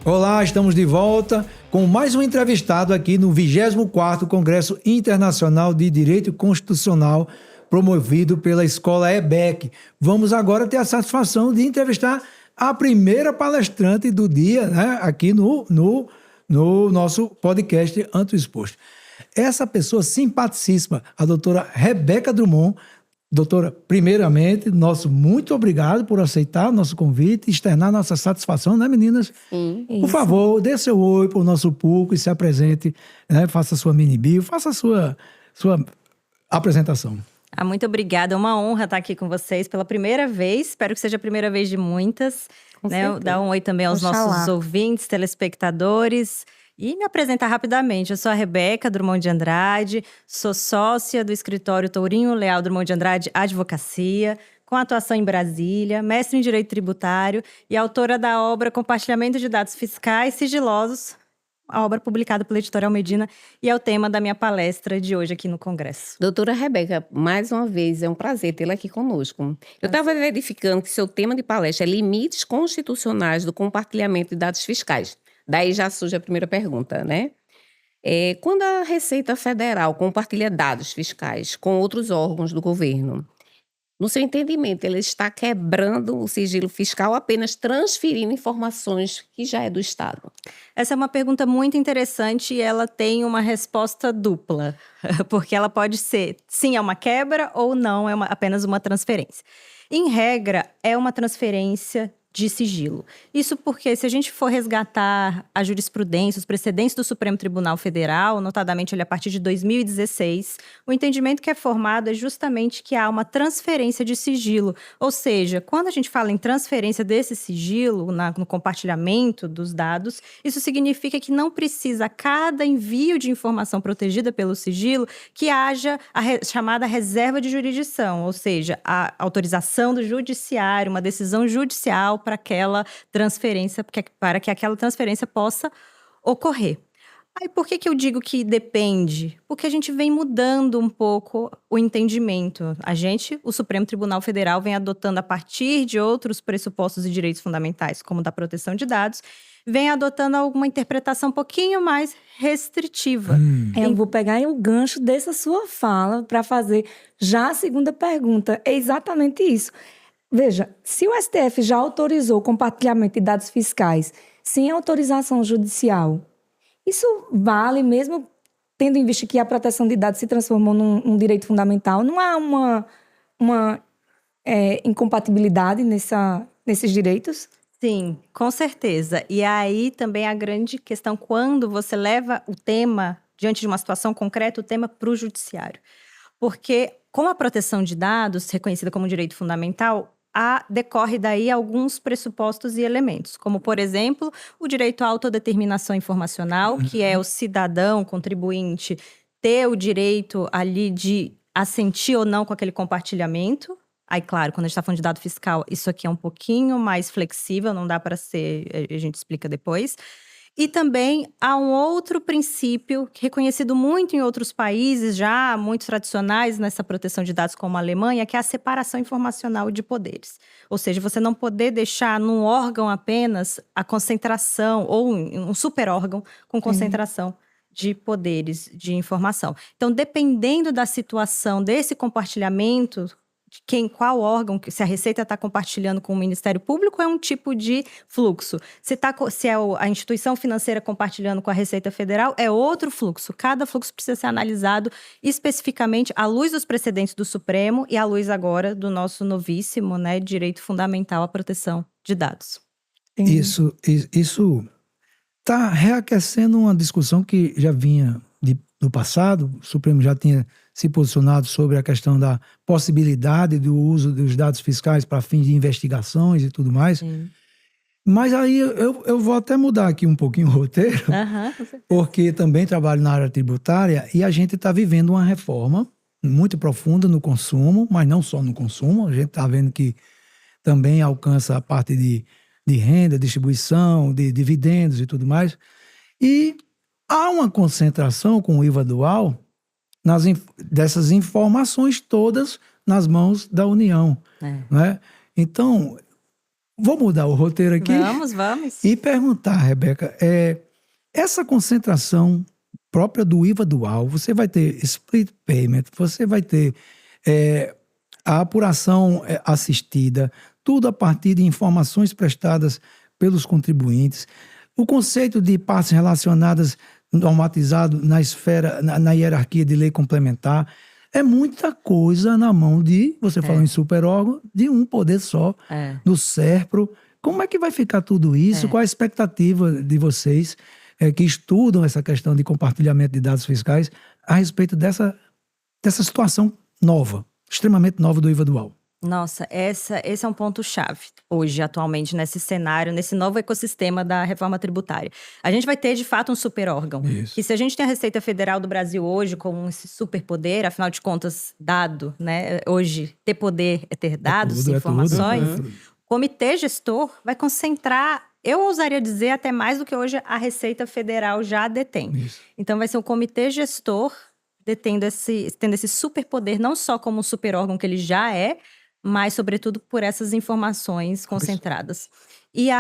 Olá, estamos de volta com mais um entrevistado aqui no 24º Congresso Internacional de Direito Constitucional, promovido pela Escola EBEC. Vamos agora ter a satisfação de entrevistar a primeira palestrante do dia, né, aqui no nosso podcast Anto Exposto. Essa pessoa simpaticíssima, a doutora Rebeca Drummond. Doutora, primeiramente, muito obrigado por aceitar o nosso convite e externar nossa satisfação, né, meninas? Sim. Por favor, dê seu oi para o nosso público e se apresente, né? Faça sua mini-bio, faça a sua apresentação. Muito obrigada, é uma honra estar aqui com vocês pela primeira vez, espero que seja a primeira vez de muitas. Né? Dar um oi também aos nossos ouvintes, telespectadores. E me apresentar rapidamente, eu sou a Rebeca Drummond de Andrade, sou sócia do escritório Tourinho Leal Drummond de Andrade Advocacia, com atuação em Brasília, mestre em Direito Tributário e autora da obra Compartilhamento de Dados Fiscais Sigilosos, a obra publicada pela Editorial Medina, e é o tema da minha palestra de hoje aqui no Congresso. Doutora Rebeca, mais uma vez, é um prazer tê-la aqui conosco. Eu estava verificando que seu tema de palestra é limites constitucionais do compartilhamento de dados fiscais. Daí já surge a primeira pergunta, né? Quando a Receita Federal compartilha dados fiscais com outros órgãos do governo, no seu entendimento, ela está quebrando o sigilo fiscal ou apenas transferindo informações que já é do Estado? Essa é uma pergunta muito interessante e ela tem uma resposta dupla, porque ela pode ser, sim, é uma quebra ou não, é apenas uma transferência. Em regra, é uma transferência de sigilo. Isso porque, se a gente for resgatar a jurisprudência, os precedentes do Supremo Tribunal Federal, notadamente a partir de 2016, o entendimento que é formado é justamente que há uma transferência de sigilo. Ou seja, quando a gente fala em transferência desse sigilo, no compartilhamento dos dados, isso significa que não precisa, a cada envio de informação protegida pelo sigilo, que haja a chamada reserva de jurisdição, ou seja, a autorização do judiciário, uma decisão judicial para aquela transferência, para que aquela transferência possa ocorrer. Aí, por que eu digo que depende? Porque a gente vem mudando um pouco o entendimento. O Supremo Tribunal Federal, vem adotando a partir de outros pressupostos e direitos fundamentais, como da proteção de dados, vem adotando alguma interpretação um pouquinho mais restritiva. Eu vou pegar o gancho dessa sua fala para fazer já a segunda pergunta. É exatamente isso. Veja, se o STF já autorizou o compartilhamento de dados fiscais sem autorização judicial, isso vale mesmo tendo em vista que a proteção de dados se transformou num direito fundamental? Não há uma incompatibilidade nesses direitos? Sim, com certeza. E aí também a grande questão, quando você leva o tema, diante de uma situação concreta, o tema para o judiciário. Porque, como a proteção de dados, reconhecida como direito fundamental, decorre daí alguns pressupostos e elementos, como, por exemplo, o direito à autodeterminação informacional, que é o cidadão contribuinte ter o direito ali de assentir ou não com aquele compartilhamento. Aí, claro, quando a gente está falando de dado fiscal, isso aqui é um pouquinho mais flexível, não dá para ser, a gente explica depois. E também há um outro princípio reconhecido muito em outros países, já muito tradicionais nessa proteção de dados, como a Alemanha, que é a separação informacional de poderes. Ou seja, você não poder deixar num órgão apenas a concentração, ou um superórgão com concentração de poderes de informação. Então, dependendo da situação desse compartilhamento, qual órgão, se a Receita está compartilhando com o Ministério Público, é um tipo de fluxo. Se é a instituição financeira compartilhando com a Receita Federal, é outro fluxo. Cada fluxo precisa ser analisado especificamente à luz dos precedentes do Supremo e à luz agora do nosso novíssimo, né, direito fundamental à proteção de dados. Isso está reaquecendo uma discussão que já vinha no passado. O Supremo já tinha se posicionado sobre a questão da possibilidade do uso dos dados fiscais para fins de investigações e tudo mais. Sim. Mas aí eu vou até mudar aqui um pouquinho o roteiro, porque também trabalho na área tributária e a gente está vivendo uma reforma muito profunda no consumo, mas não só no consumo. A gente está vendo que também alcança a parte de renda, distribuição, de dividendos e tudo mais. E há uma concentração com o IVA dual dessas informações todas nas mãos da União. Né? Então, vou mudar o roteiro aqui Vamos. e perguntar, Rebeca, essa concentração própria do IVA dual, você vai ter split payment, você vai ter a apuração assistida, tudo a partir de informações prestadas pelos contribuintes. O conceito de partes relacionadas normatizado na esfera, na hierarquia de lei complementar, é muita coisa na mão de, você falou em superórgão, de um poder só, do SERPRO. Como é que vai ficar tudo isso? Qual a expectativa de vocês que estudam essa questão de compartilhamento de dados fiscais a respeito dessa situação nova, extremamente nova do IVA dual? Nossa, esse é um ponto-chave hoje, atualmente, nesse cenário, nesse novo ecossistema da reforma tributária. A gente vai ter, de fato, um superórgão. Isso. Que se a gente tem a Receita Federal do Brasil hoje como esse superpoder, afinal de contas, dado, né? Hoje, ter poder é ter dados, informações. tudo. O comitê gestor vai concentrar, eu ousaria dizer, até mais do que hoje a Receita Federal já detém. Isso. Então, vai ser o comitê gestor tendo esse superpoder, não só como um superórgão que ele já é, mas, sobretudo, por essas informações concentradas. E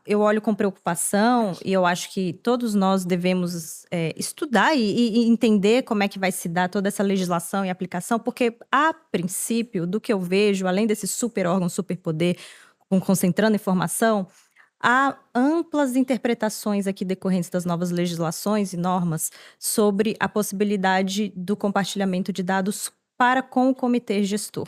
eu olho com preocupação, e eu acho que todos nós devemos estudar e entender como é que vai se dar toda essa legislação e aplicação, porque, a princípio, do que eu vejo, além desse superórgão, superpoder, concentrando informação, há amplas interpretações aqui decorrentes das novas legislações e normas sobre a possibilidade do compartilhamento de dados para com o comitê gestor.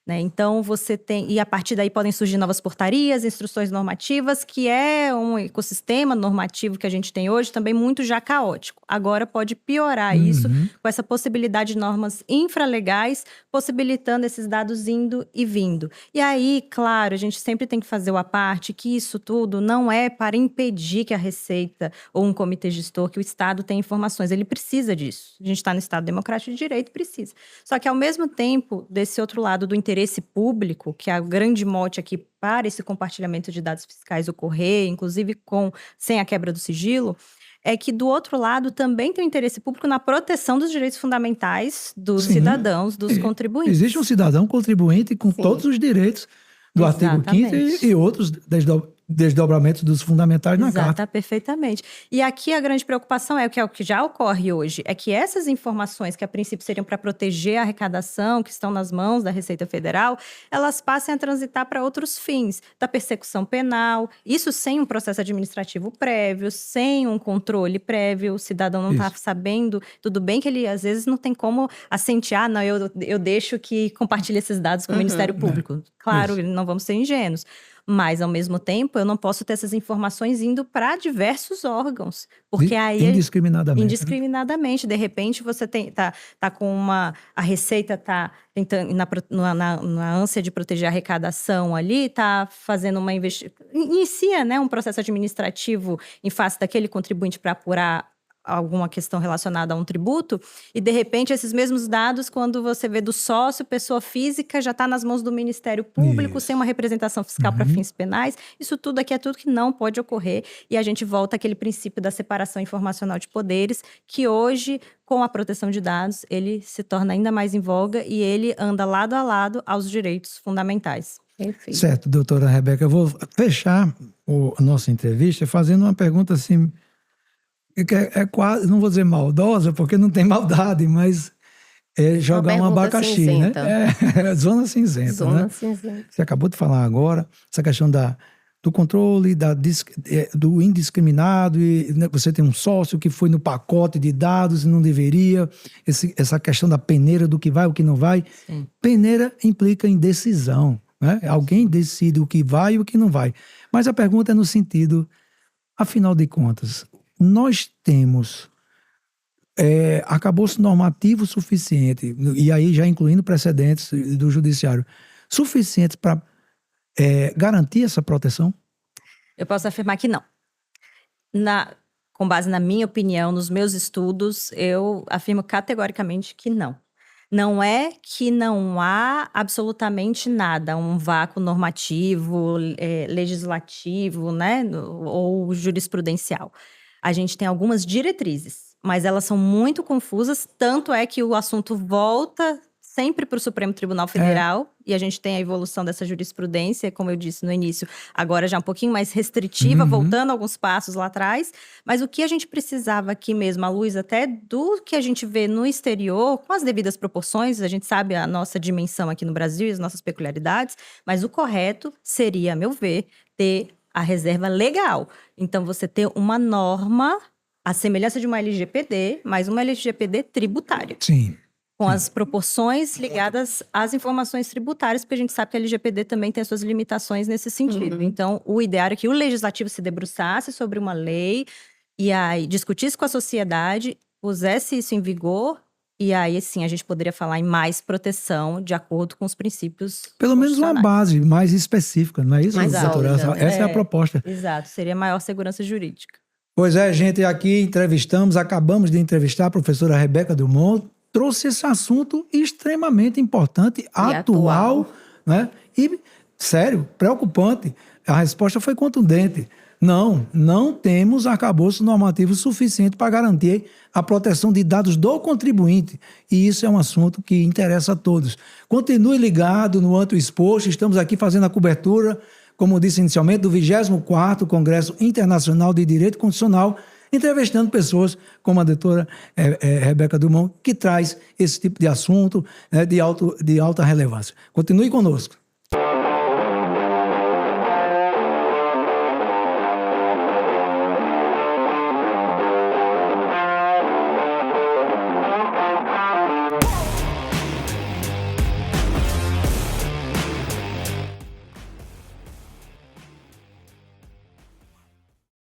Né? Então, você tem... E a partir daí podem surgir novas portarias, instruções normativas, que é um ecossistema normativo que a gente tem hoje também muito já caótico. Agora pode piorar isso com essa possibilidade de normas infralegais, possibilitando esses dados indo e vindo. E aí, claro, a gente sempre tem que fazer o à parte que isso tudo não é para impedir que a Receita ou um comitê gestor, que o Estado tenha informações. Ele precisa disso. A gente está no Estado democrático de direito, precisa. Só que, ao mesmo tempo, desse outro lado do interesse público, que é a grande mote aqui para esse compartilhamento de dados fiscais ocorrer, inclusive sem a quebra do sigilo, é que do outro lado também tem o interesse público na proteção dos direitos fundamentais dos cidadãos, dos contribuintes. Existe um cidadão contribuinte com todos os direitos do artigo 5º e outros desdobramentos dos fundamentais na Carta. Perfeitamente. E aqui a grande preocupação é o que já ocorre hoje, é que essas informações que a princípio seriam para proteger a arrecadação, que estão nas mãos da Receita Federal, elas passem a transitar para outros fins, da persecução penal, isso sem um processo administrativo prévio, sem um controle prévio, o cidadão não está sabendo, tudo bem que ele às vezes não tem como assentir, não, eu deixo que compartilhe esses dados com o Ministério Público. Claro, não vamos ser ingênuos. Mas, ao mesmo tempo, eu não posso ter essas informações indo para diversos órgãos. Porque aí... Indiscriminadamente. Indiscriminadamente. De repente, você tá com a Receita está tentando, na ânsia de proteger a arrecadação ali, está fazendo uma investigação... Inicia, né, um processo administrativo em face daquele contribuinte para apurar alguma questão relacionada a um tributo, e de repente esses mesmos dados, quando você vê do sócio, pessoa física, já está nas mãos do Ministério Público, sem uma representação fiscal para fins penais. Isso tudo aqui é tudo que não pode ocorrer, e a gente volta àquele princípio da separação informacional de poderes, que hoje, com a proteção de dados, ele se torna ainda mais em voga e ele anda lado a lado aos direitos fundamentais. Perfeito. Certo, doutora Rebeca, eu vou fechar a nossa entrevista fazendo uma pergunta assim, que é quase, não vou dizer maldosa, porque não tem maldade, mas jogar um abacaxi, cinzenta, né? Zona cinzenta. Zona né? cinzenta. Você acabou de falar agora, essa questão do controle, do indiscriminado, e né, você tem um sócio que foi no pacote de dados e não deveria, essa questão da peneira, do que vai, o que não vai. Sim. Peneira implica em decisão, né? Alguém decide o que vai e o que não vai. Mas a pergunta é no sentido, afinal de contas, nós temos arcabouço normativo suficiente, e aí já incluindo precedentes do judiciário, suficientes para garantir essa proteção? Eu posso afirmar que não. Com base na minha opinião, nos meus estudos, eu afirmo categoricamente que não. Não é que não há absolutamente nada, um vácuo normativo, legislativo, né, ou jurisprudencial. A gente tem algumas diretrizes, mas elas são muito confusas, tanto é que o assunto volta sempre para o Supremo Tribunal Federal, e a gente tem a evolução dessa jurisprudência, como eu disse no início, agora já um pouquinho mais restritiva, voltando alguns passos lá atrás, mas o que a gente precisava aqui mesmo, à luz até do que a gente vê no exterior, com as devidas proporções, a gente sabe a nossa dimensão aqui no Brasil e as nossas peculiaridades, mas o correto seria, a meu ver, ter a reserva legal. Então, você ter uma norma, a semelhança de uma LGPD, mas uma LGPD tributária. Sim. Com as proporções ligadas às informações tributárias, porque a gente sabe que a LGPD também tem as suas limitações nesse sentido. Então, o ideal é que o legislativo se debruçasse sobre uma lei e aí discutisse com a sociedade, pusesse isso em vigor, e aí sim a gente poderia falar em mais proteção de acordo com os princípios Pelo menos uma constitucionais. base mais específica, não é isso, Mais doutora? sólida, né? Essa é a proposta. Exato, seria maior segurança jurídica. Pois é, gente, aqui acabamos de entrevistar a professora Rebeca Drummond, trouxe esse assunto extremamente importante, atual, né? E, sério, preocupante. A resposta foi contundente. Não temos arcabouço normativo suficiente para garantir a proteção de dados do contribuinte. E isso é um assunto que interessa a todos. Continue ligado no Anto Exposto, estamos aqui fazendo a cobertura, como disse inicialmente, do 24º Congresso Internacional de Direito Constitucional, entrevistando pessoas como a doutora Rebeca Drummond, que traz esse tipo de assunto, né, de alta relevância. Continue conosco.